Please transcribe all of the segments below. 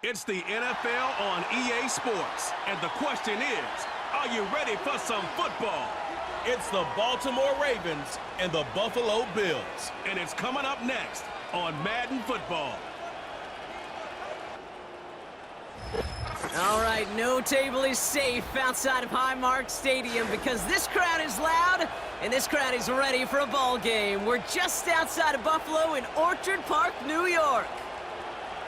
It's the NFL on EA Sports, and the question is, are you ready for some football? It's the Baltimore Ravens and the Buffalo Bills, and it's coming up next on Madden Football. All right, no table is safe outside of Highmark Stadium because this crowd is loud and this crowd is ready for a ball game. We're just outside of Buffalo in Orchard Park, New York.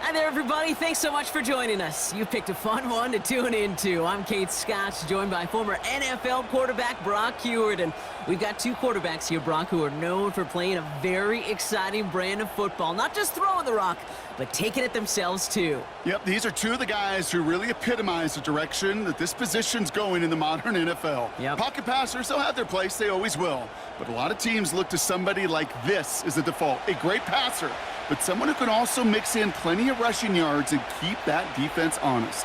Hi there, everybody. Thanks so much for joining us. You picked a fun one to tune into. I'm Kate Scotch, joined by former NFL quarterback Brock Huard. And we've got two quarterbacks here, Brock, who are known for playing a very exciting brand of football. Not just throwing the rock, but taking it themselves, too. Yep, these are two of the guys who really epitomize the direction that this position's going in the modern NFL. Yep. Pocket passers, they'll have their place. They always will. But a lot of teams look to somebody like this as a default. A great passer, but someone who can also mix in plenty of rushing yards and keep that defense honest.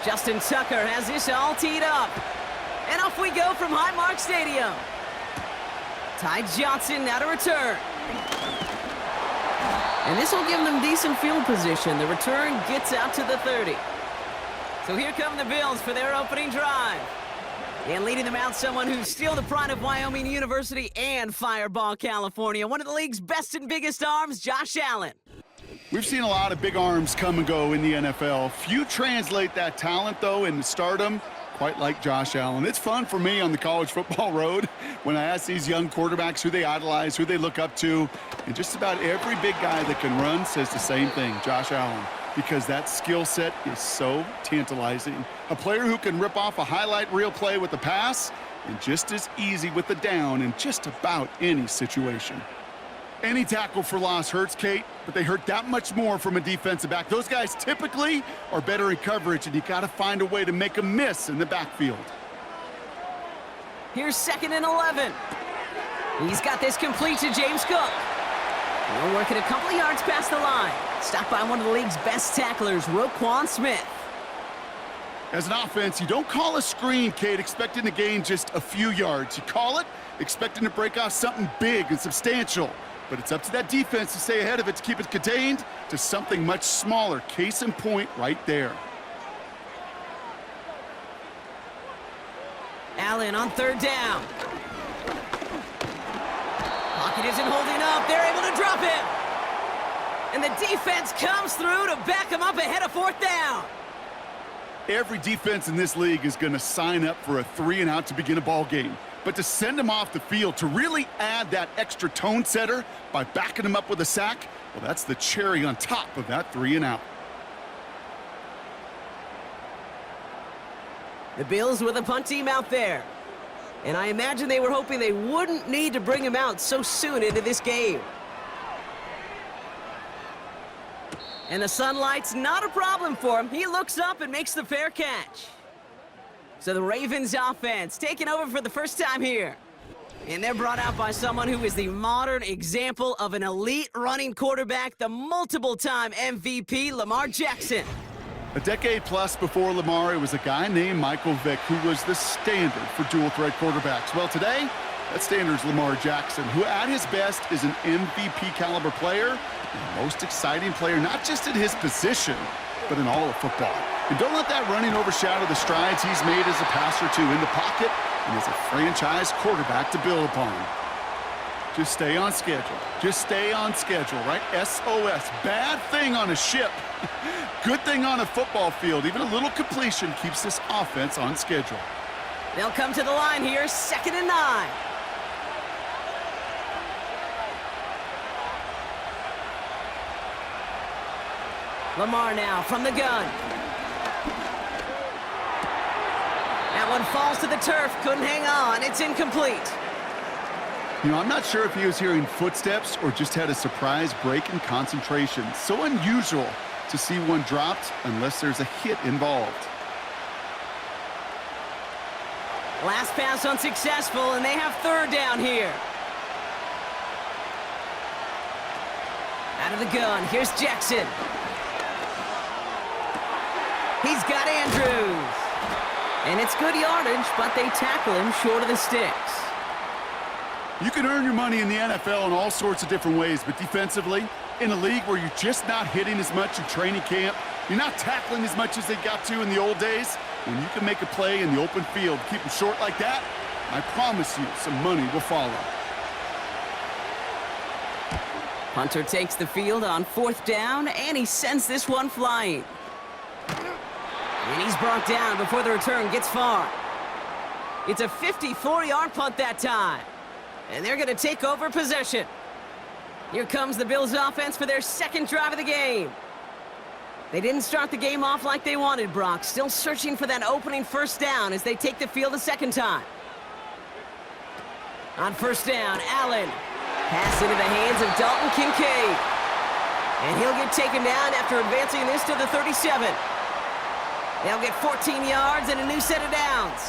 Justin Tucker has this all teed up. And off we go from Highmark Stadium. Ty Johnson now to return. And this will give them decent field position. The return gets out to the 30. So here come the Bills for their opening drive. And leading them out, someone who's still the pride of Wyoming University and Fireball, California. One of the league's best and biggest arms, Josh Allen. We've seen a lot of big arms come and go in the NFL. Few translate that talent, though, into stardom, quite like Josh Allen. It's fun for me on the college football road when I ask these young quarterbacks who they idolize, who they look up to, and just about every big guy that can run says the same thing, Josh Allen, because that skill set is so tantalizing. A player who can rip off a highlight reel play with the pass and just as easy with the down in just about any situation. Any tackle for loss hurts, Kate, but they hurt that much more from a defensive back. Those guys typically are better in coverage, and you got to find a way to make a miss in the backfield. Here's 2nd and 11. He's got this complete to James Cook. We're working a couple of yards past the line. Stopped by one of the league's best tacklers, Roquan Smith. As an offense, you don't call a screen, Kate, expecting to gain just a few yards. You call it expecting to break off something big and substantial. But it's up to that defense to stay ahead of it, to keep it contained to something much smaller. Case in point right there. Allen on 3rd down. Pocket isn't holding up. They're able to drop him. And the defense comes through to back him up ahead of 4th down. Every defense in this league is going to sign up for a 3-and-out to begin a ball game. But to send him off the field, to really add that extra tone setter by backing him up with a sack, well, that's the cherry on top of that 3-and-out. The Bills with a punt team out there. And I imagine they were hoping they wouldn't need to bring him out so soon into this game. And the sunlight's not a problem for him. He looks up and makes the fair catch. So the Ravens offense taking over for the first time here. And they're brought out by someone who is the modern example of an elite running quarterback, the multiple-time MVP, Lamar Jackson. A decade plus before Lamar, it was a guy named Michael Vick who was the standard for dual-threat quarterbacks. Well, today, that standard is Lamar Jackson, who at his best is an MVP-caliber player, and the most exciting player, not just in his position, but in all of football. And don't let that running overshadow the strides he's made as a passer, too, in the pocket and as a franchise quarterback to build upon. Just stay on schedule. Just stay on schedule, right? SOS. Bad thing on a ship. Good thing on a football field. Even a little completion keeps this offense on schedule. They'll come to the line here, 2nd and 9. Lamar now from the gun. That one falls to the turf, couldn't hang on, it's incomplete. You know, I'm not sure if he was hearing footsteps or just had a surprise break in concentration. So unusual to see one dropped unless there's a hit involved. Last pass unsuccessful, and they have 3rd down here. Out of the gun, here's Jackson. He's got Andrews. And it's good yardage, but they tackle him short of the sticks. You can earn your money in the NFL in all sorts of different ways, but defensively, in a league where you're just not hitting as much in training camp, you're not tackling as much as they got to in the old days, when you can make a play in the open field, keep them short like that, I promise you some money will follow. Hunter takes the field on 4th down, and he sends this one flying. And he's brought down before the return gets far. It's a 54-yard punt that time. And they're going to take over possession. Here comes the Bills offense for their second drive of the game. They didn't start the game off like they wanted, Brock. Still searching for that opening 1st down as they take the field a second time. On 1st down, Allen. Pass into the hands of Dalton Kincaid. And he'll get taken down after advancing this to the 37. They'll get 14 yards and a new set of downs.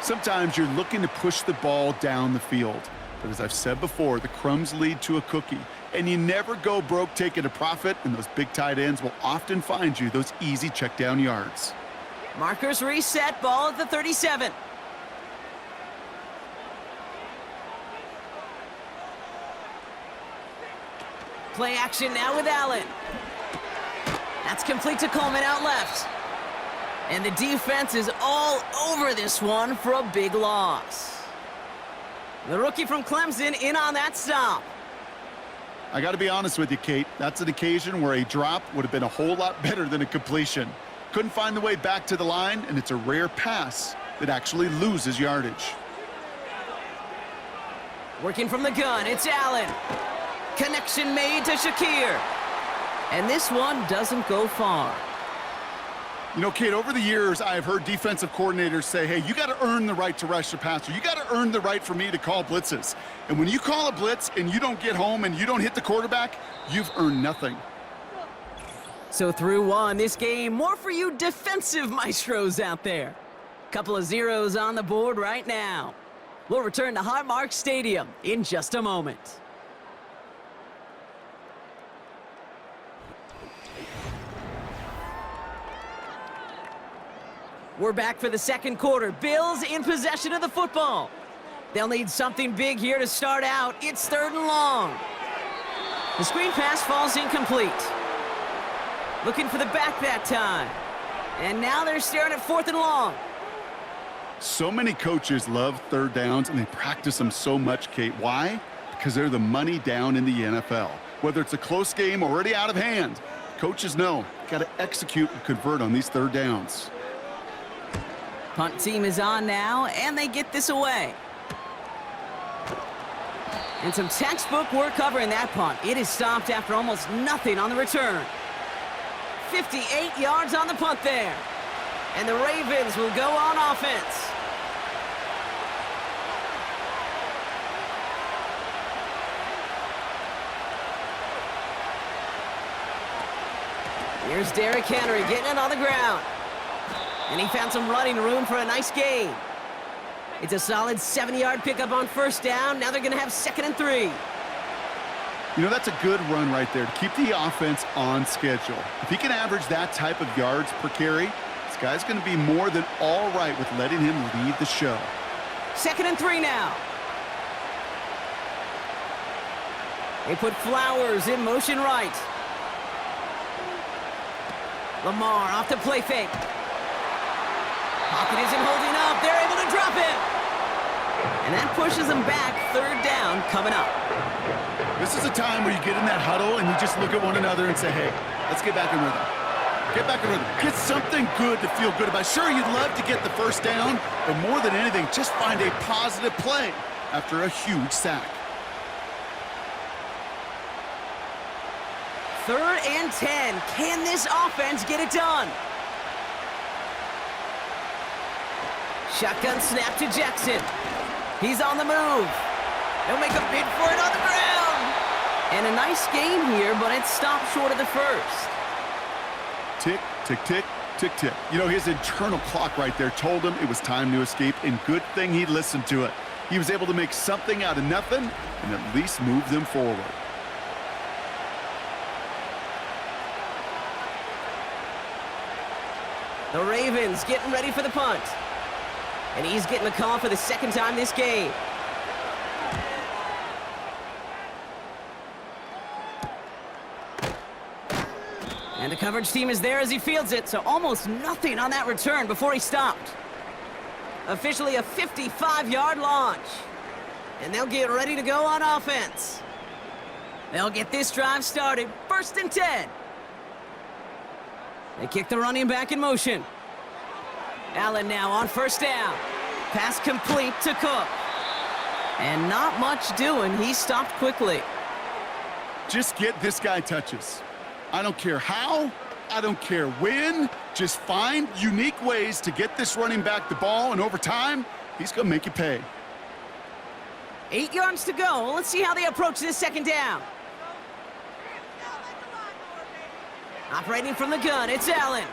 Sometimes you're looking to push the ball down the field. But as I've said before, the crumbs lead to a cookie. And you never go broke taking a profit, and those big tight ends will often find you those easy check down yards. Markers reset, ball at the 37. Play action now with Allen. That's complete to Coleman out left. And the defense is all over this one for a big loss. The rookie from Clemson in on that stop. I got to be honest with you, Kate. That's an occasion where a drop would have been a whole lot better than a completion. Couldn't find the way back to the line, and it's a rare pass that actually loses yardage. Working from the gun, it's Allen. Connection made to Shakir. And this one doesn't go far. You know, Kate, over the years, I've heard defensive coordinators say, hey, you got to earn the right to rush the passer. You got to earn the right for me to call blitzes. And when you call a blitz and you don't get home and you don't hit the quarterback, you've earned nothing. So through one, this game, more for you defensive maestros out there. Couple of zeros on the board right now. We'll return to Highmark Stadium in just a moment. We're back for the second quarter. Bills in possession of the football. They'll need something big here to start out. It's 3rd and long. The screen pass falls incomplete. Looking for the back that time. And now they're staring at 4th and long. So many coaches love 3rd downs, and they practice them so much, Kate. Why? Because they're the money down in the NFL. Whether it's a close game already out of hand, coaches know, got to execute and convert on these 3rd downs. Punt team is on now, and they get this away. And some textbook work covering that punt. It is stopped after almost nothing on the return. 58 yards on the punt there. And the Ravens will go on offense. Here's Derrick Henry getting it on the ground. And he found some running room for a nice gain. It's a solid 70-yard pickup on 1st down. Now they're going to have 2nd and 3. You know, that's a good run right there to keep the offense on schedule. If he can average that type of yards per carry, this guy's going to be more than all right with letting him lead the show. 2nd and 3 now. They put Flowers in motion right. Lamar off the play fake. Pocket isn't holding up. They're able to drop it. And that pushes them back. 3rd down coming up. This is a time where you get in that huddle and you just look at one another and say, hey, let's get back in rhythm. Get back in rhythm. Get something good to feel good about. Sure, you'd love to get the 1st down, but more than anything, just find a positive play after a huge sack. 3rd and 10. Can this offense get it done? Shotgun snap to Jackson. He's on the move. He'll make a bid for it on the ground. And a nice game here, but it's stopped short of the 1st. Tick, tick, tick, tick, tick. You know, his internal clock right there told him it was time to escape, and good thing he listened to it. He was able to make something out of nothing and at least move them forward. The Ravens getting ready for the punt. And he's getting the call for the 2nd time this game. And the coverage team is there as he fields it, so almost nothing on that return before he stopped. Officially a 55-yard launch. And they'll get ready to go on offense. They'll get this drive started. 1st and 10. They kick the running back in motion. Allen now on 1st down. Pass complete to Cook. And not much doing. He stopped quickly. Just get this guy touches. I don't care how, I don't care when. Just find unique ways to get this running back the ball, and over time, he's going to make you pay. 8 yards to go. Let's see how they approach this 2nd down. Operating from the gun, it's Allen.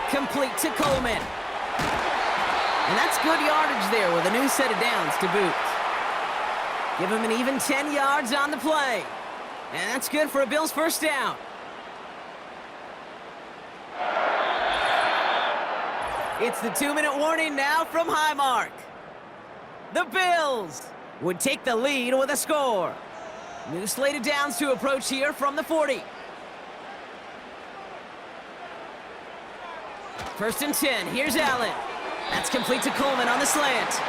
Complete to Coleman. And that's good yardage there with a new set of downs to boot. Give him an even 10 yards on the play. And that's good for a Bills 1st down. It's the 2-minute warning now from Highmark. The Bills would take the lead with a score. New slate of downs to approach here from the 40. 1st and 10. Here's Allen. That's complete to Coleman on the slant.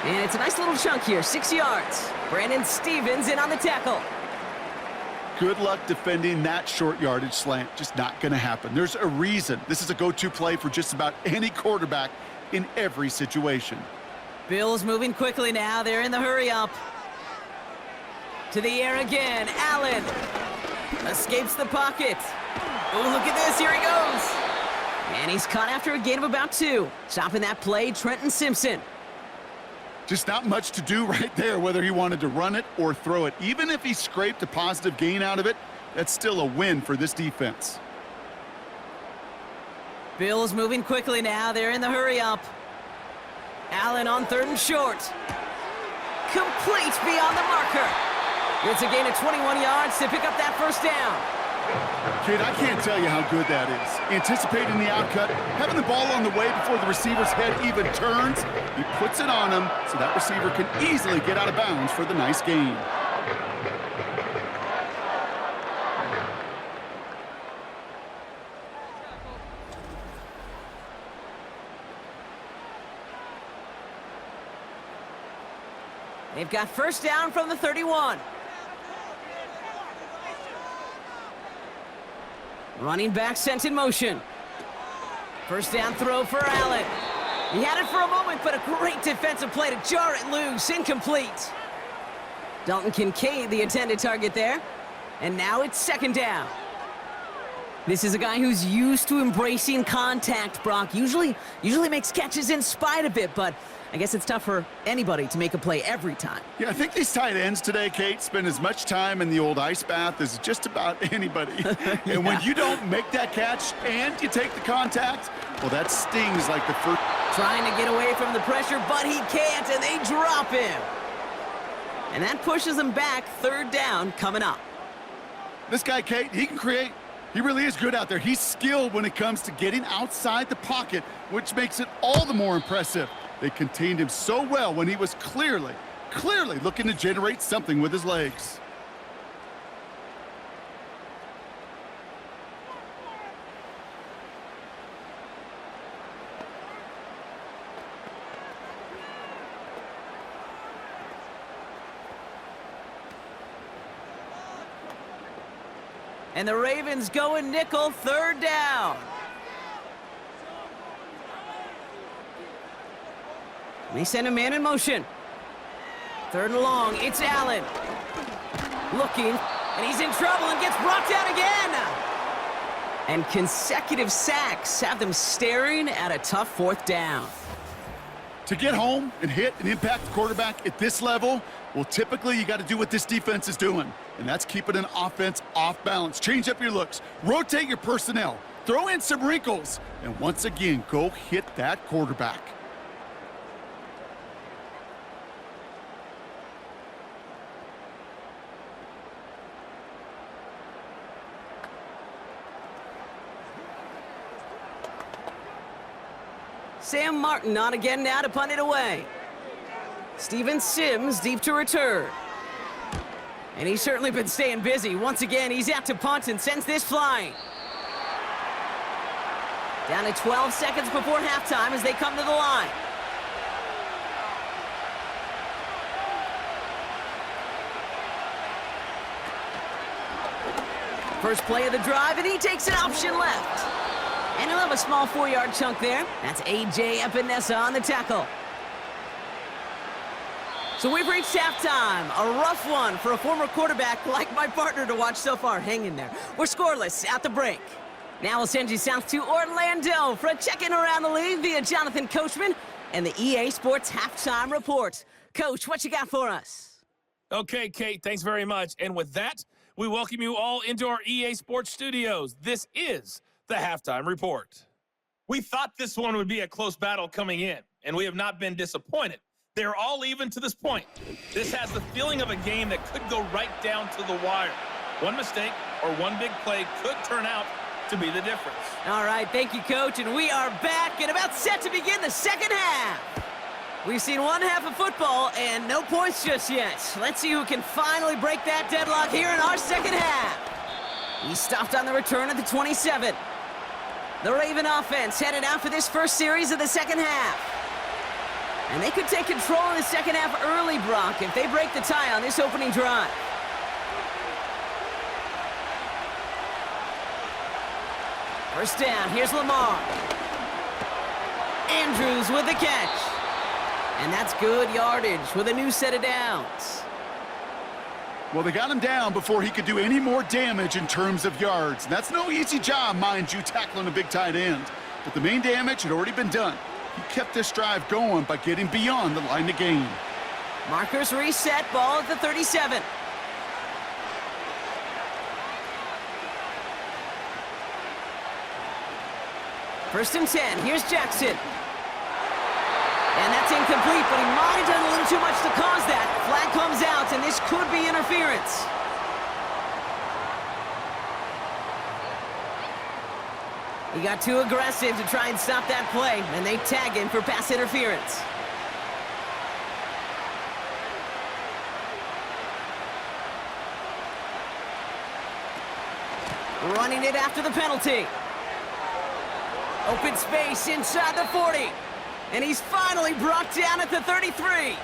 And it's a nice little chunk here, 6 yards. Brandon Stevens in on the tackle. Good luck defending that short yardage slant. Just not going to happen. There's a reason. This is a go-to play for just about any quarterback in every situation. Bills moving quickly now. They're in the hurry up. To the air again. Allen escapes the pocket. Oh, look at this. Here he goes. And he's caught after a gain of about 2. Stopping that play, Trenton Simpson. Just not much to do right there, whether he wanted to run it or throw it. Even if he scraped a positive gain out of it, that's still a win for this defense. Bills moving quickly now. They're in the hurry up. Allen on 3rd and short. Complete beyond the marker. It's a gain of 21 yards to pick up that 1st down. Kid, I can't tell you how good that is. Anticipating the outcut, having the ball on the way before the receiver's head even turns, he puts it on him so that receiver can easily get out of bounds for the nice gain. They've got 1st down from the 31. Running back sent in motion. 1st down throw for Allen. He had it for a moment, but a great defensive play to jar it loose. Incomplete. Dalton Kincaid, the intended target there. And now it's 2nd down. This is a guy who's used to embracing contact, Brock. Usually makes catches in spite of it, but I guess it's tough for anybody to make a play every time. Yeah, I think these tight ends today, Kate, spend as much time in the old ice bath as just about anybody. And when you don't make that catch and you take the contact, well, that stings like the first. Trying to get away from the pressure, but he can't, and they drop him. And that pushes him back. 3rd down coming up. This guy, Kate, he can create. He really is good out there. He's skilled when it comes to getting outside the pocket, which makes it all the more impressive. They contained him so well when he was clearly looking to generate something with his legs. And the Ravens go in nickel, 3rd down. They send a man in motion. 3rd and long, it's Allen. Looking, and he's in trouble and gets brought down again. And consecutive sacks have them staring at a tough 4th down. To get home and hit and impact the quarterback at this level, well, typically you got to do what this defense is doing, and that's keeping an offense off balance. Change up your looks, rotate your personnel, throw in some wrinkles, and once again, go hit that quarterback. Sam Martin on again now to punt it away. Steven Sims deep to return. And he's certainly been staying busy. Once again, he's out to punt and sends this flying. Down to 12 seconds before halftime as they come to the line. First play of the drive, and he takes an option left. And he'll have a small 4-yard chunk there. That's A.J. Epinesa on the tackle. So we've reached halftime. A rough one for a former quarterback like my partner to watch so far. Hang in there. We're scoreless at the break. Now we'll send you south to Orlando for a check-in around the league via Jonathan Coachman and the EA Sports Halftime Report. Coach, what you got for us? Okay, Kate, thanks very much. And with that, we welcome you all into our EA Sports studios. This is the Halftime Report. We thought this one would be a close battle coming in, and we have not been disappointed. They're all even to this point. This has the feeling of a game that could go right down to the wire. One mistake or one big play could turn out to be the difference. All right, thank you, Coach, and we are back and about set to begin the second half. We've seen one half of football and no points just yet. Let's see who can finally break that deadlock here in our second half. He stopped on the return at the 27. The Raven offense headed out for this first series of the second half. And they could take control of the second half early, Brock, if they break the tie on this opening drive. First down, here's Lamar. Andrews with the catch. And that's good yardage with a new set of downs. Well, they got him down before he could do any more damage in terms of yards. That's no easy job, mind you, tackling a big tight end. But the main damage had already been done. He kept this drive going by getting beyond the line of gain. Markers reset, ball at the 37. First and 10, here's Jackson. And that's incomplete, but he might have done a little too much to cause that. Flag comes out, and this could be interference. He got too aggressive to try and stop that play, and they tag him for pass interference. Running it after the penalty. Open space inside the 40. And he's finally brought down at the 33.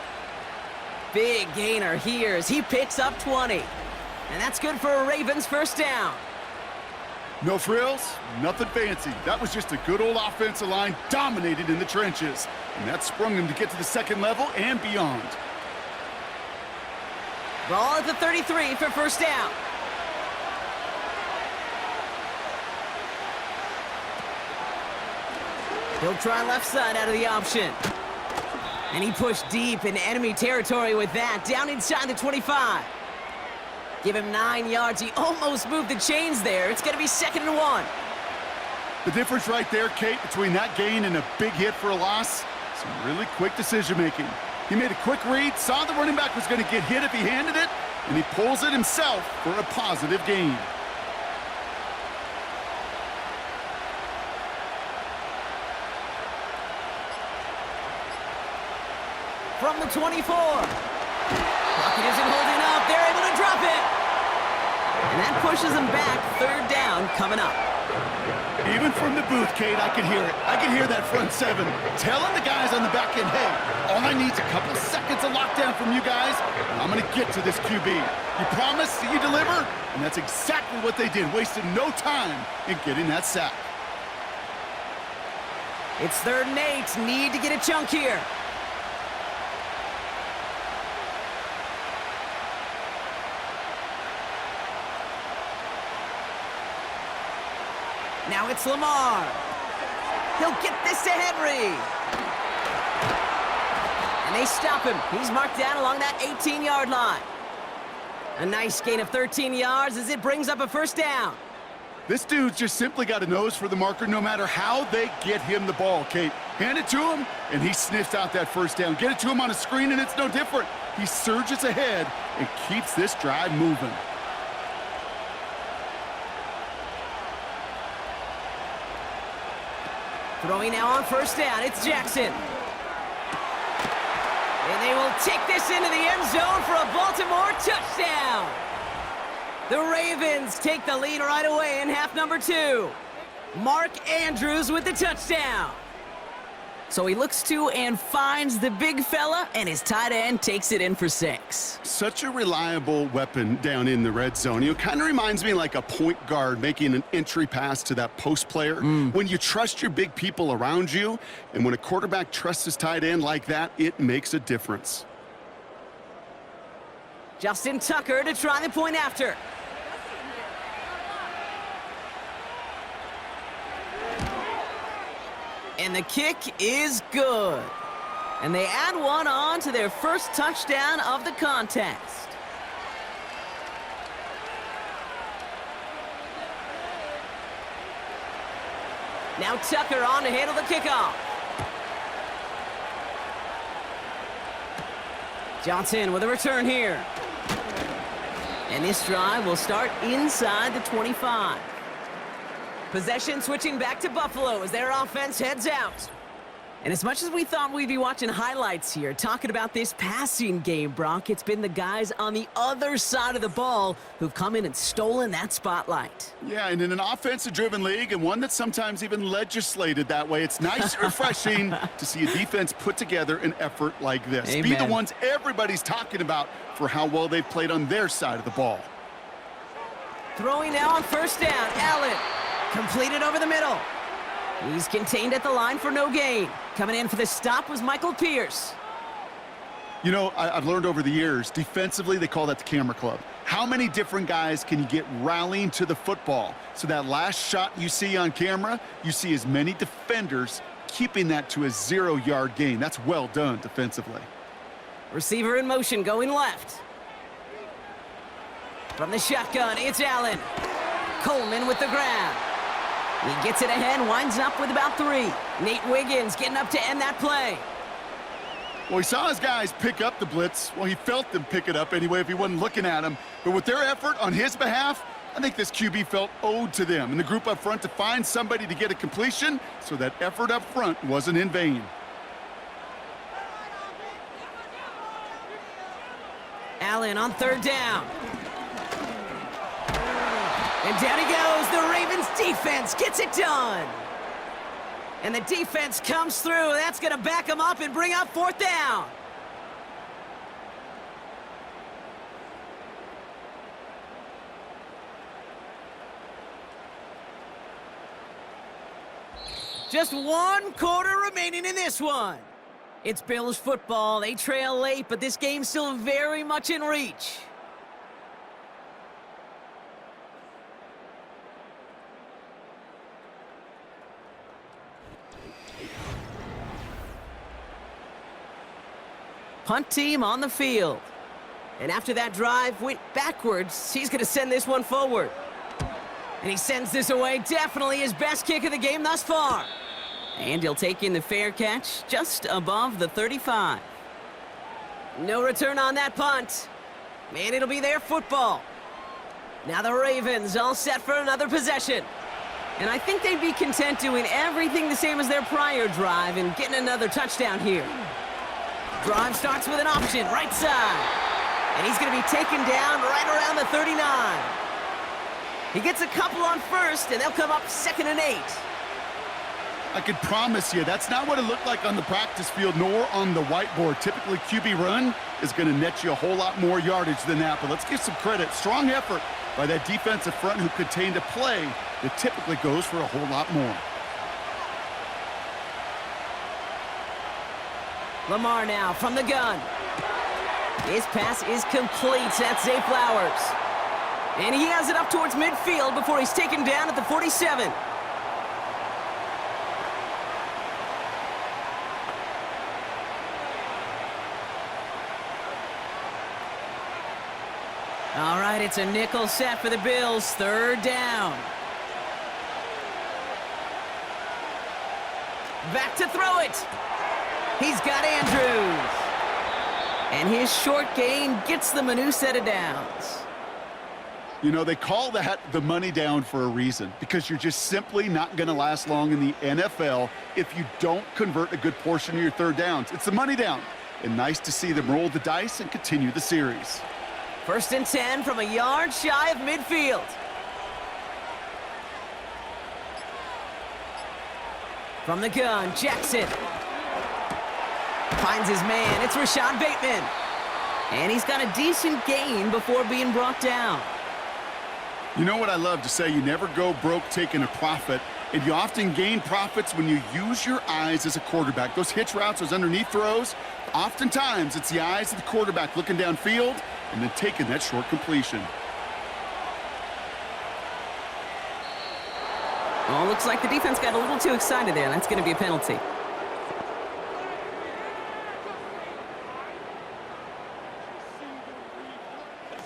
Big gainer here as he picks up 20. And that's good for a Ravens first down. No frills, nothing fancy. That was just a good old offensive line dominated in the trenches. And that sprung him to get to the second level and beyond. Ball at the 33 for first down. He'll try left side out of the option. And he pushed deep in enemy territory with that, down inside the 25. Give him 9 yards. He almost moved the chains there. It's going to be 2nd and 1. The difference right there, Kate, between that gain and a big hit for a loss, some really quick decision-making. He made a quick read, saw the running back was going to get hit if he handed it, and he pulls it himself for a positive gain. From the 24. Pocket isn't holding up. They're able to drop it. And that pushes them back. 3rd down coming up. Even from the booth, Kate, I could hear it. I could hear that front 7 telling the guys on the back end, hey, all I need is a couple seconds of lockdown from you guys, and I'm going to get to this QB. You promise that you deliver? And that's exactly what they did, wasting no time in getting that sack. It's 3rd and 8. Need to get a chunk here. Now it's Lamar. He'll get this to Henry. And they stop him. He's marked down along that 18-yard line. A nice gain of 13 yards as it brings up a first down. This dude's just simply got a nose for the marker no matter how they get him the ball, Kate. Hand it to him, and he sniffs out that first down. Get it to him on a screen, and it's no different. He surges ahead and keeps this drive moving. Throwing now on first down, it's Jackson. And they will take this into the end zone for a Baltimore touchdown. The Ravens take the lead right away in half number 2. Mark Andrews with the touchdown. So he looks to and finds the big fella, and his tight end takes it in for 6. Such a reliable weapon down in the red zone. It kind of reminds me like a point guard making an entry pass to that post player. When you trust your big people around you, and when a quarterback trusts his tight end like that, it makes a difference. Justin Tucker to try the point after. And the kick is good. And they add one on to their first touchdown of the contest. Now Tucker on to handle the kickoff. Johnson with a return here. And this drive will start inside the 25. Possession switching back to Buffalo as their offense heads out. And as much as we thought we'd be watching highlights here, talking about this passing game, Brock, it's been the guys on the other side of the ball who've come in and stolen that spotlight. Yeah, and in an offensive-driven league, and one that's sometimes even legislated that way, it's nice and refreshing to see a defense put together an effort like this. Amen. Be the ones everybody's talking about for how well they've played on their side of the ball. Throwing now on first down, Allen. Completed over the middle. He's contained at the line for no gain. Coming in for the stop was Michael Pierce. You know, I've learned over the years, defensively, they call that the camera club. How many different guys can you get rallying to the football? So that last shot you see on camera, you see as many defenders keeping that to a 0-yard gain. That's well done defensively. Receiver in motion going left. From the shotgun, it's Allen. Coleman with the grab. He gets it ahead, winds up with about 3. Nate Wiggins getting up to end that play. Well, he saw his guys pick up the blitz. Well, he felt them pick it up anyway if he wasn't looking at them. But with their effort on his behalf, I think this QB felt owed to them and the group up front to find somebody to get a completion, so that effort up front wasn't in vain. Allen on third down. And down he goes. The Ravens defense gets it done. And the defense comes through. That's going to back them up and bring up fourth down. Just 1 quarter remaining in this one. It's Bills football. They trail late, but this game's still very much in reach. Punt team on the field. And after that drive went backwards, he's going to send this one forward. And he sends this away. Definitely his best kick of the game thus far. And he'll take in the fair catch just above the 35. No return on that punt. And it'll be their football. Now the Ravens all set for another possession. And I think they'd be content doing everything the same as their prior drive and getting another touchdown here. Drive starts with an option, right side. And he's going to be taken down right around the 39. He gets a couple on first, and they'll come up 2nd and 8. I could promise you that's not what it looked like on the practice field nor on the whiteboard. Typically, QB run is going to net you a whole lot more yardage than that. But let's give some credit. Strong effort by that defensive front who contained a play that typically goes for a whole lot more. Lamar now from the gun. His pass is complete. That's Zay Flowers. And he has it up towards midfield before he's taken down at the 47. All right, it's a nickel set for the Bills. 3rd down. Back to throw it. He's got Andrews. And his short gain gets them a new set of downs. You know, they call that the money down for a reason, because you're just simply not going to last long in the NFL if you don't convert a good portion of your 3rd downs. It's the money down. And nice to see them roll the dice and continue the series. 1st and 10 from a yard shy of midfield. From the gun, Jackson. Finds his man. It's Rashad Bateman. And he's got a decent gain before being brought down. You know what I love to say? You never go broke taking a profit. And you often gain profits when you use your eyes as a quarterback. Those hitch routes, those underneath throws, oftentimes it's the eyes of the quarterback looking downfield and then taking that short completion. Well, looks like the defense got a little too excited there. That's going to be a penalty.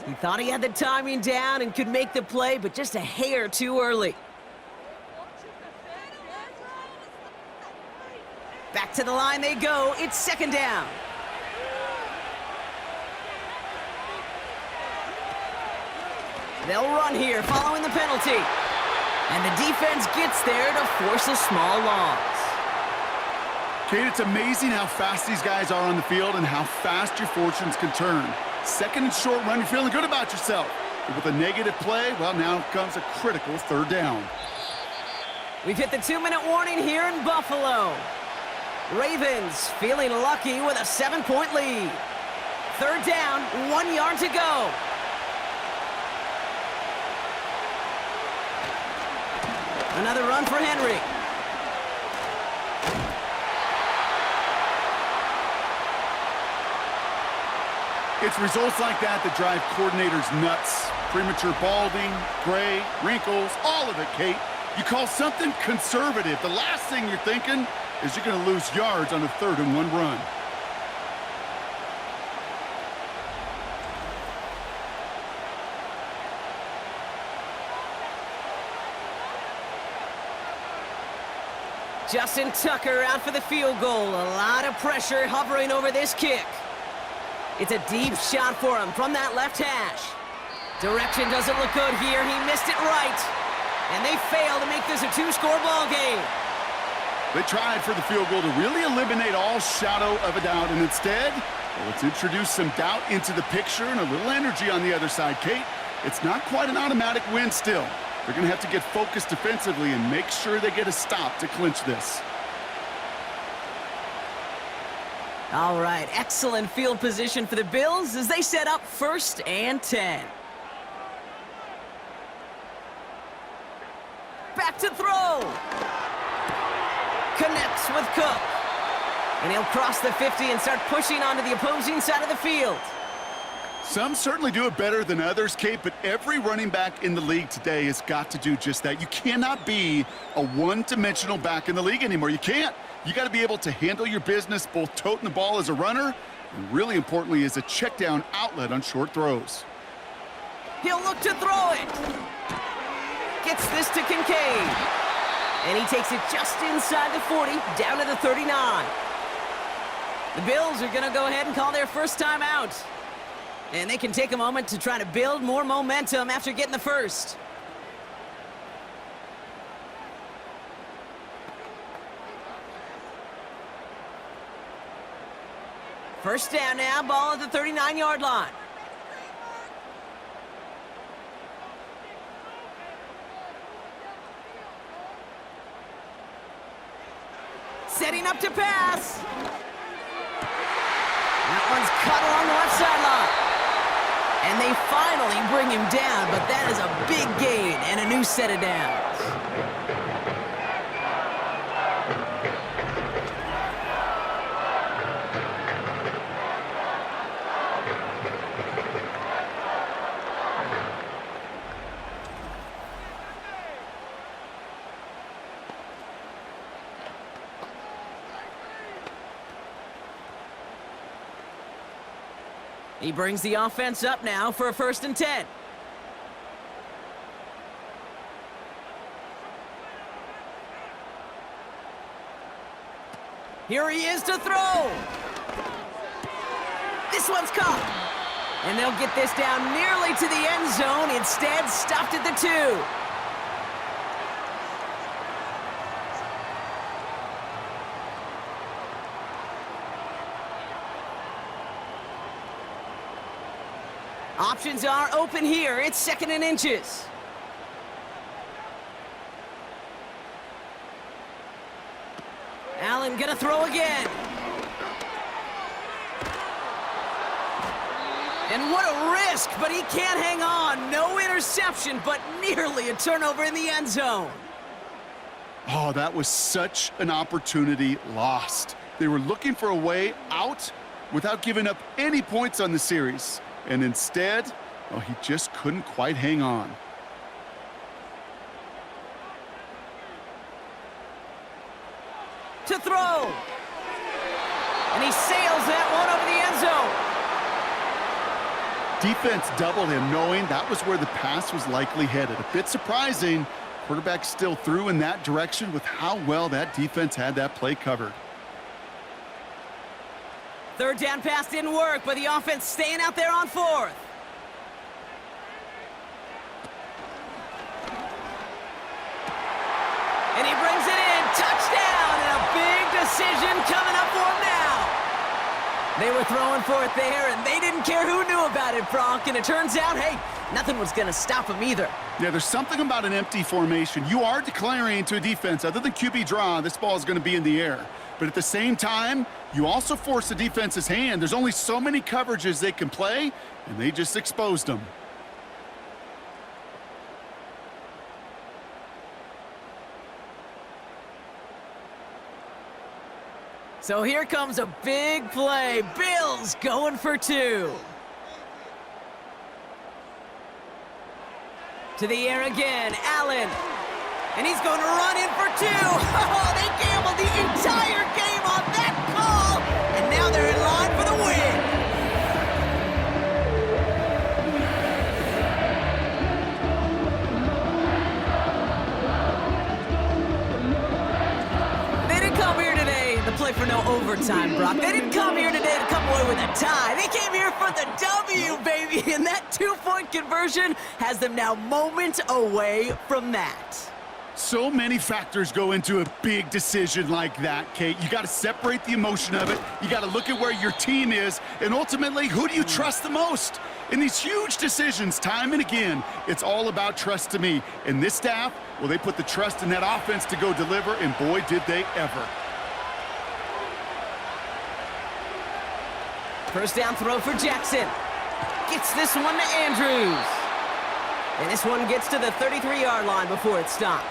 He thought he had the timing down and could make the play, but just a hair too early. Back to the line they go. It's second down. They'll run here following the penalty. And the defense gets there to force a small loss. Kate, it's amazing how fast these guys are on the field and how fast your fortunes can turn. Second and short run, you're feeling good about yourself. But with a negative play, well, now comes a critical third down. We've hit the 2-minute warning here in Buffalo. Ravens feeling lucky with a 7-point lead. Third down, 1 yard to go. Another run for Henry. It's results like that that drive coordinators nuts. Premature balding, gray, wrinkles, all of it, Kate. You call something conservative. The last thing you're thinking is you're going to lose yards on a 3rd and 1 run. Justin Tucker out for the field goal. A lot of pressure hovering over this kick. It's a deep shot for him from that left hash. Direction doesn't look good here. He missed it right. And they fail to make this a 2-score ball game. They tried for the field goal to really eliminate all shadow of a doubt, and instead, well, let's introduce some doubt into the picture and a little energy on the other side. Kate, it's not quite an automatic win still. They're going to have to get focused defensively and make sure they get a stop to clinch this. All right, excellent field position for the Bills as they set up 1st and 10. Back to throw. Connects with Cook. And he'll cross the 50 and start pushing onto the opposing side of the field. Some certainly do it better than others, Kate, but every running back in the league today has got to do just that. You cannot be a one-dimensional back in the league anymore. You can't. You got to be able to handle your business, both toting the ball as a runner, and really importantly, as a check-down outlet on short throws. He'll look to throw it. Gets this to Kincaid. And he takes it just inside the 40, down to the 39. The Bills are going to go ahead and call their first timeout. And they can take a moment to try to build more momentum after getting the first. First down now, ball at the 39-yard line. Setting up to pass. That one's cut along the left sideline. And they finally bring him down, but that is a big gain and a new set of downs. He brings the offense up now for a 1st and 10. Here he is to throw. This one's caught. And they'll get this down nearly to the end zone. Instead, stopped at the 2. Options are open here. It's 2nd and inches. Allen gonna throw again. And what a risk, but he can't hang on. No interception, but nearly a turnover in the end zone. Oh, that was such an opportunity lost. They were looking for a way out without giving up any points on the series. And instead, well, he just couldn't quite hang on. To throw. And he sails that one over the end zone. Defense doubled him, knowing that was where the pass was likely headed. A bit surprising. Quarterback still threw in that direction with how well that defense had that play covered. Third down pass didn't work, but the offense staying out there on fourth. And he brings it in. Touchdown! And a big decision coming up for him now. They were throwing for it there, and they didn't care who knew about it, Bronk. And it turns out, hey, nothing was going to stop him either. Yeah, there's something about an empty formation. You are declaring to a defense, other than QB draw, this ball is going to be in the air. But at the same time, you also force the defense's hand. There's only so many coverages they can play, and they just exposed them. So here comes a big play. Bills going for two. To the air again, Allen. And he's going to run in for two. Oh, they gambled the entire game on that call. And now they're in line for the win. They didn't come here today to play for no overtime, Brock. They didn't come here today to come away with a tie. They came here for the W, baby. And that two-point conversion has them now moments away from that. So many factors go into a big decision like that, Kate. You got to separate the emotion of it. You got to look at where your team is. And ultimately, who do you trust the most? In these huge decisions, time and again, it's all about trust to me. And this staff, well, they put the trust in that offense to go deliver, and boy, did they ever. First down throw for Jackson. Gets this one to Andrews. And this one gets to the 33-yard line before it's stopped.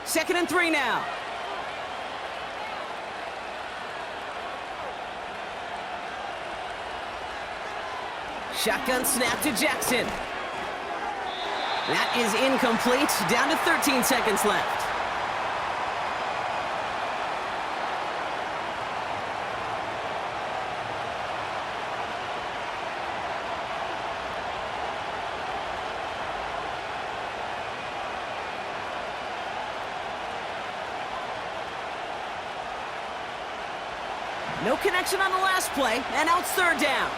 Second and 3 now. Shotgun snap to Jackson. That is incomplete. Down to 13 seconds left. No connection on the last play, and now it's third down.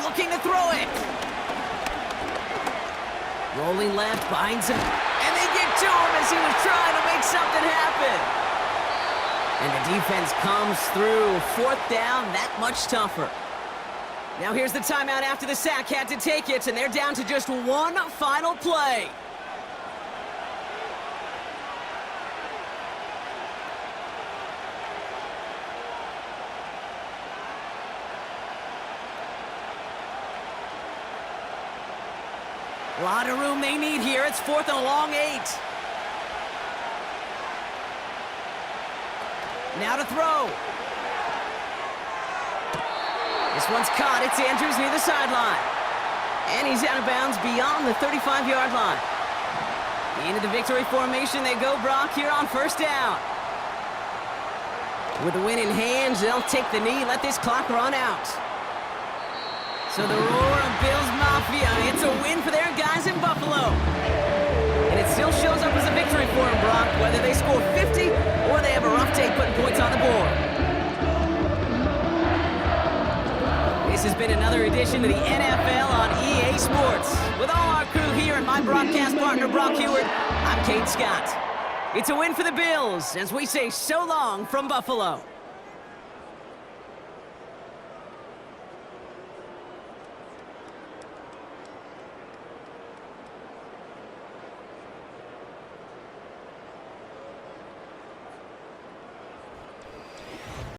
Looking to throw it. Rolling left, behind him. And they get to him as he was trying to make something happen. And the defense comes through. Fourth down, that much tougher. Now here's the timeout after the sack. Had to take it, and they're down to just one final play. A lot of room they need here. It's fourth and a long 8. Now to throw. This one's caught. It's Andrews near the sideline. And he's out of bounds beyond the 35-yard line. Into the victory formation they go, Brock, here on first down. With the win in hands, they'll take the knee, let this clock run out. So the roar of Bills Mafia, it's a win for their guys in Buffalo. And it still shows up as a victory for them, Brock, whether they score 50 or they have a rough day putting points on the board. This has been been another edition of the NFL on EA Sports. With all our crew here and my broadcast partner, Brock Heward, I'm Kate Scott. It's a win for the Bills as we say so long from Buffalo.